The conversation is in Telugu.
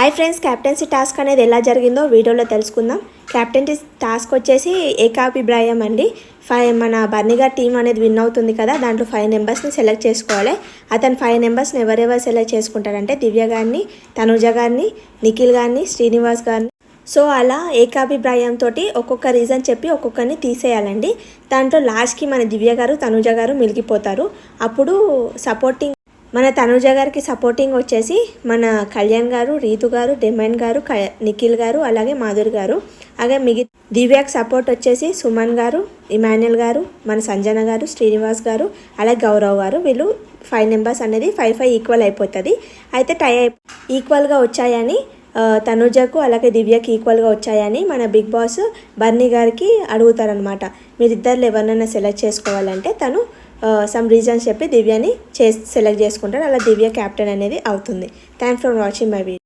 హాయ్ ఫ్రెండ్స్, క్యాప్టెన్సీ టాస్క్ అనేది ఎలా జరిగిందో వీడియోలో తెలుసుకుందాం. క్యాప్టెన్సీ టాస్క్ వచ్చేసి ఏకాభిప్రాయం అండి. మన బర్నిగా టీం అనేది విన్ అవుతుంది కదా, దాంట్లో 5 మెంబర్స్ని సెలెక్ట్ చేసుకోవాలి. అతను 5 మెంబర్స్ని ఎవరెవరు సెలెక్ట్ చేసుకుంటారంటే దివ్య గారిని, తనుజ గారిని, నిఖిల్ గారిని, శ్రీనివాస్ గారిని. సో అలా ఏకాభిప్రాయంతో ఒక్కొక్క రీజన్ చెప్పి ఒక్కొక్కరిని తీసేయాలండి. దాంట్లో లాస్ట్కి మన దివ్య గారు, తనుజ గారు మిగిలిపోతారు. అప్పుడు సపోర్టింగ్ మన తనుజ గారికి సపోర్టింగ్ వచ్చేసి మన కళ్యాణ్ గారు, రీతు గారు, డెమైన్ గారు, నిఖిల్ గారు, అలాగే మాధురి గారు. అలాగే దివ్యాకి సపోర్ట్ వచ్చేసి సుమన్ గారు, ఇమాన్యుల్ గారు, మన సంజన గారు, శ్రీనివాస్ గారు, అలాగే గౌరవ్ గారు. వీళ్ళు 5 మెంబర్స్ అనేది 5-5 ఈక్వల్ అయిపోతుంది. అయితే ఈక్వల్గా వచ్చాయని తనుజకు అలాగే దివ్యకి ఈక్వల్గా వచ్చాయని మన బిగ్ బాస్ బర్నీ గారికి అడుగుతారనమాట. మీరిద్దరు ఎవరినైనా సెలెక్ట్ చేసుకోవాలంటే తను సమ్ రీజన్స్ చెప్పి దివ్యని సెలెక్ట్ చేసుకుంటారు. అలా దివ్య క్యాప్టెన్ అనేది అవుతుంది. Thanks for watching my video.